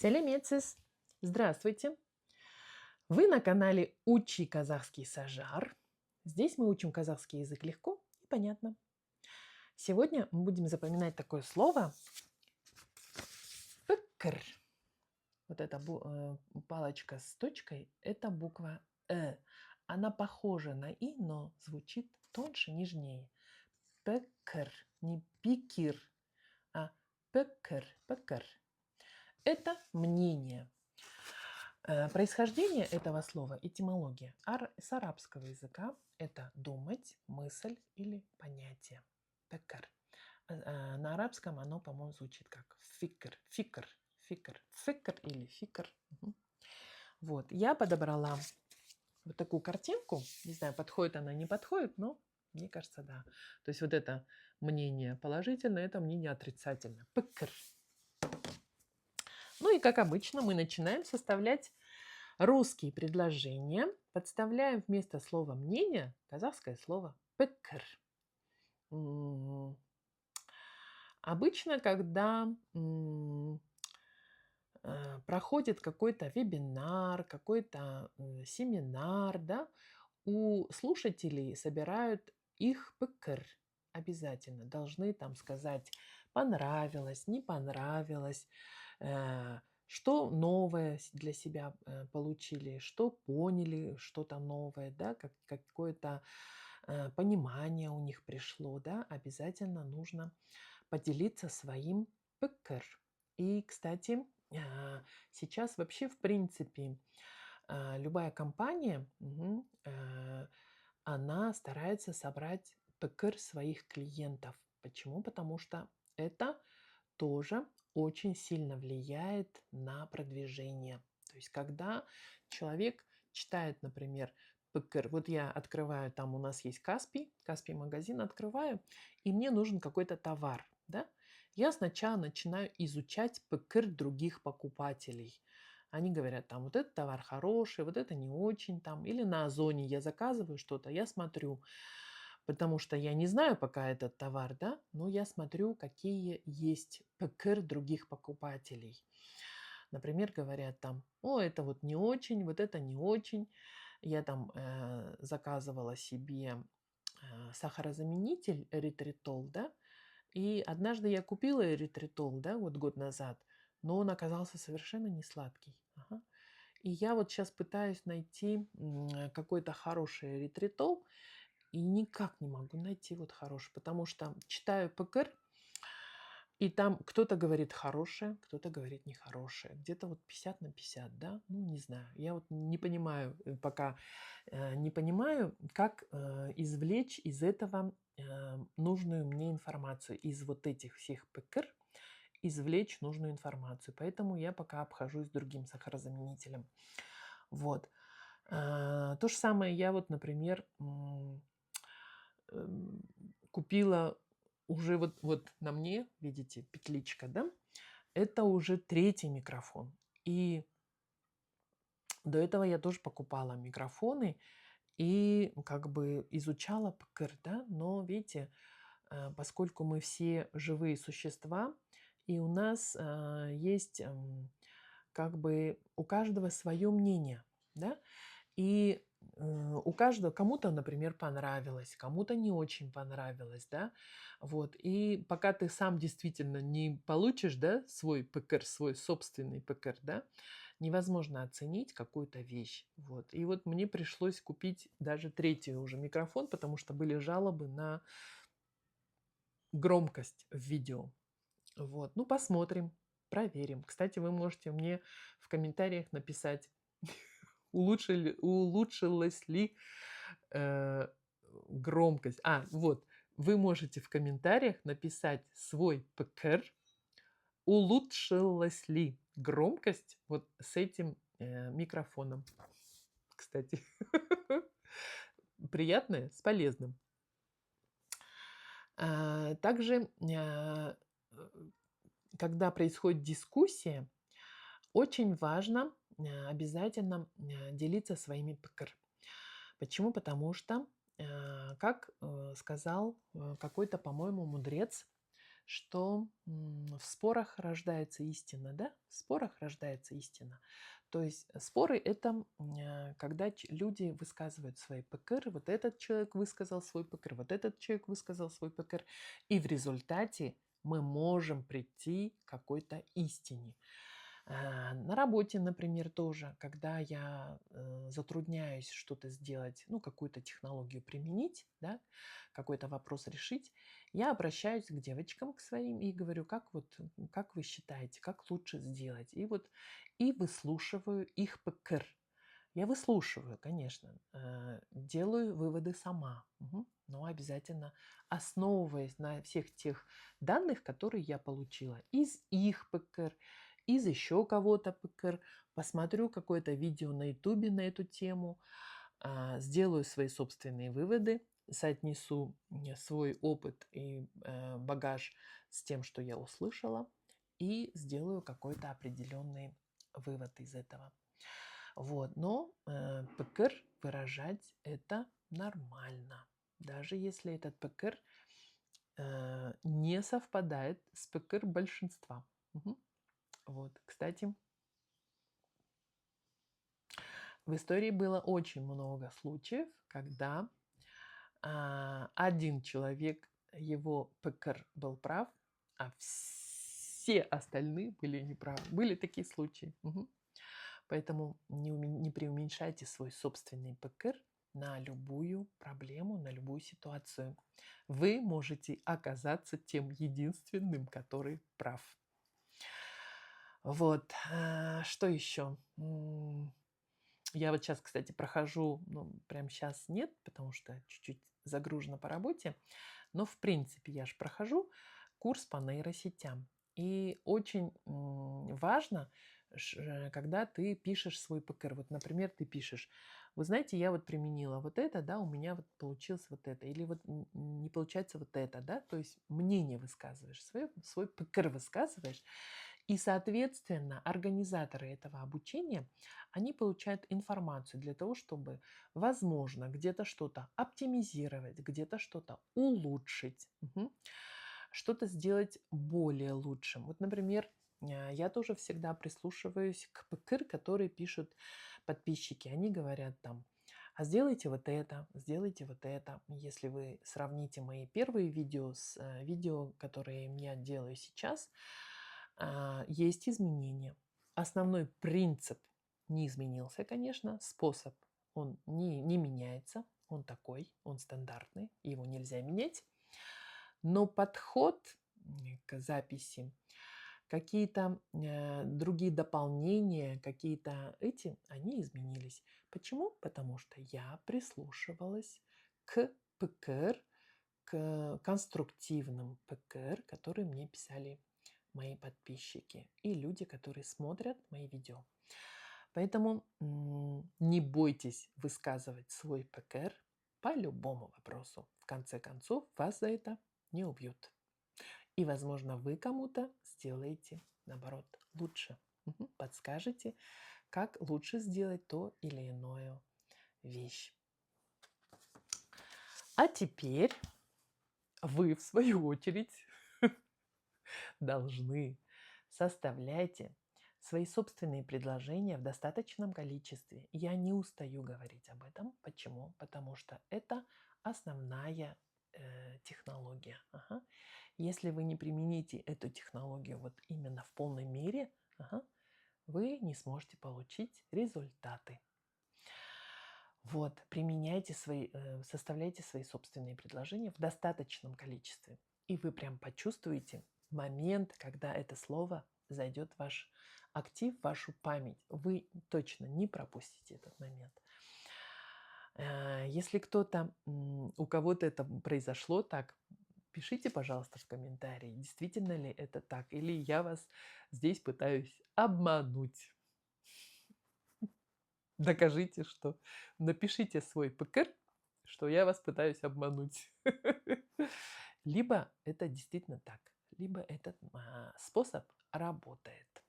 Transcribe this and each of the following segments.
Селемецис! Здравствуйте! Вы на канале «Учи казахский сажар». Здесь мы учим казахский язык легко и понятно. Сегодня мы будем запоминать такое слово «пекр». Вот эта палочка с точкой– это буква «э». Она похожа на «и», но звучит тоньше, нежнее. Пекр, не пикир, а пекр, пекр. Это мнение. Происхождение этого слова, этимология с арабского языка– это думать, мысль или понятие. Пекар. На арабском оно, по-моему, звучит как фикр, фикр, фикр, фикр или фикр. Вот, я подобрала вот такую картинку. Не знаю, подходит она, не подходит, но мне кажется, да. То есть вот это мнение положительное, это мнение отрицательное. Пекр. Ну и как обычно мы начинаем составлять русские предложения, подставляем вместо слова «мнение» казахское слово «пекр». Обычно, когда проходит какой-то вебинар, какой-то семинар, да, у слушателей собирают их ПКР. Обязательно должны там сказать понравилось, не понравилось, что новое для себя получили, что поняли, что-то новое, да, какое-то понимание у них пришло, да, обязательно нужно поделиться своим ПКР. И, кстати, сейчас вообще, в принципе, любая компания, она старается собрать ПКР своих клиентов. Почему? Потому что это тоже очень сильно влияет на продвижение. То есть, когда человек читает, например, ПКР, вот я открываю, там у нас есть Каспий магазин открываю, и мне нужен какой-то товар, да? Я сначала начинаю изучать ПКР других покупателей. Они говорят, там, вот этот товар хороший, вот это не очень, там, или на Озоне я заказываю что-то, я смотрю, потому что я не знаю пока этот товар, да, но я смотрю, какие есть ПКР других покупателей. Например, говорят там, о, это вот не очень, вот это не очень. Я там заказывала себе сахарозаменитель эритритол, да, и однажды я купила эритритол, да, вот год назад, но он оказался совершенно не сладкий. Ага. И я вот сейчас пытаюсь найти какой-то хороший эритритол, и никак не могу найти вот хороший, потому что читаю ПКР, и там кто-то говорит хорошее, кто-то говорит нехорошее. Где-то вот 50 на 50, да? Ну, не знаю. Я вот не понимаю, пока не понимаю, как извлечь из этого нужную мне информацию. Из вот этих всех ПКР извлечь нужную информацию. Поэтому я пока обхожусь другим сахарозаменителем. Вот. То же самое я вот, например, купила уже вот на мне, видите, петличка, да? Это уже 3-й микрофон. И до этого я тоже покупала микрофоны и как бы изучала ПКР, да? Но видите, поскольку мы все живые существа, и у нас есть как бы у каждого свое мнение, да? И у каждого, кому-то, например, понравилось, кому-то не очень понравилось, да, вот. И пока ты сам действительно не получишь, да, свой ПКР, свой собственный ПКР, да, невозможно оценить какую-то вещь, вот. И вот мне пришлось купить даже 3-й уже микрофон, потому что были жалобы на громкость в видео, вот. Ну, посмотрим, проверим. Кстати, вы можете мне в комментариях написать, улучшилась ли громкость. Вот, вы можете в комментариях написать свой ПКР, улучшилась ли громкость вот с этим микрофоном. Кстати, приятное с полезным. Также, когда происходит дискуссия, очень важно обязательно делиться своими ПКР. Почему? Потому что, как сказал какой-то, по-моему, мудрец, что в спорах рождается истина, да? В спорах рождается истина. То есть споры — это когда люди высказывают свои ПКР, вот этот человек высказал свой ПКР, вот этот человек высказал свой ПКР, и в результате мы можем прийти к какой-то истине. На работе, например, тоже, когда я затрудняюсь что-то сделать, ну, какую-то технологию применить, да, какой-то вопрос решить, я обращаюсь к девочкам, к своим, и говорю, как вы считаете, как лучше сделать? И вот и выслушиваю их ПКР. Я выслушиваю, конечно, делаю выводы сама, но обязательно основываясь на всех тех данных, которые я получила из их ПКР, из еще кого-то ПКР, посмотрю какое-то видео на ютубе на эту тему, сделаю свои собственные выводы, соотнесу свой опыт и багаж с тем, что я услышала, и сделаю какой-то определенный вывод из этого. Вот, но ПКР выражать это нормально, даже если этот ПКР не совпадает с ПКР большинства. Вот, кстати, в истории было очень много случаев, когда один человек, его ПКР был прав, а все остальные были неправы. Были такие случаи. Поэтому не преуменьшайте свой собственный ПКР на любую проблему, на любую ситуацию. Вы можете оказаться тем единственным, который прав. Вот, что еще? Я вот сейчас, кстати, прохожу, ну, прямо сейчас нет, потому что чуть-чуть загружена по работе, но в принципе я же прохожу курс по нейросетям. И очень важно, когда ты пишешь свой ПКР. Вот, например, ты пишешь, вы знаете, я вот применила вот это, да, у меня вот получилось вот это, или вот не получается вот это, да, то есть мнение высказываешь, свой ПКР высказываешь, и, соответственно, организаторы этого обучения, они получают информацию для того, чтобы, возможно, где-то что-то оптимизировать, где-то что-то улучшить, что-то сделать более лучшим. Вот, например, я тоже всегда прислушиваюсь к ПКР, которые пишут подписчики. Они говорят там, а сделайте вот это, сделайте вот это. Если вы сравните мои первые видео с видео, которые я делаю сейчас, есть изменения. Основной принцип не изменился, конечно, способ он не меняется, он такой, он стандартный, его нельзя менять, но подход к записи, какие-то другие дополнения, какие-то они изменились. Почему? Потому что я прислушивалась к ПКР, к конструктивным ПКР, которые мне писали мои подписчики и люди, которые смотрят мои видео. Поэтому не бойтесь высказывать свой ПКР по любому вопросу. В конце концов, вас за это не убьют. И, возможно, вы кому-то сделаете, наоборот, лучше. Подскажете, как лучше сделать то или иное вещь. А теперь вы, в свою очередь, должны составляйте свои собственные предложения в достаточном количестве. Я не устаю говорить об этом. Почему? Потому что это основная технология. Если вы не примените эту технологию вот именно в полной мере, вы не сможете получить результаты. Вот, применяйте составляйте свои собственные предложения в достаточном количестве. И вы прям почувствуете момент, когда это слово зайдет в ваш актив, в вашу память. Вы точно не пропустите этот момент. Если у кого-то это произошло так, пишите, пожалуйста, в комментарии, действительно ли это так, или я вас здесь пытаюсь обмануть. Докажите, что... Напишите свой ПКР, что я вас пытаюсь обмануть. Либо это действительно так, либо этот способ работает.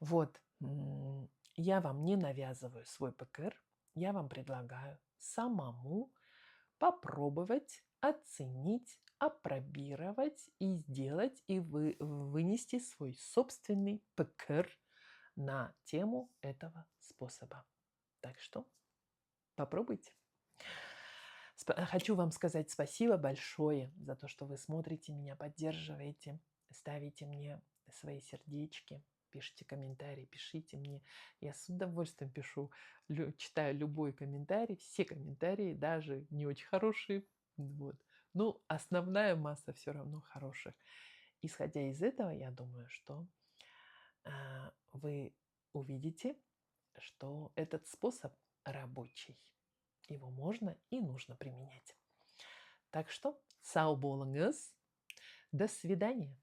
Вот, я вам не навязываю свой ПКР, я вам предлагаю самому попробовать, оценить, опробировать и сделать, и вынести свой собственный пекер на тему этого способа. Так что попробуйте. Хочу вам сказать спасибо большое за то, что вы смотрите меня, поддерживаете, ставите мне свои сердечки, пишите комментарии, пишите мне. Я с удовольствием пишу, читаю любой комментарий, все комментарии, даже не очень хорошие. Вот. Но основная масса все равно хороших. Исходя из этого, я думаю, что вы увидите, что этот способ рабочий. Его можно и нужно применять. Так что, сау болыңыз. До свидания.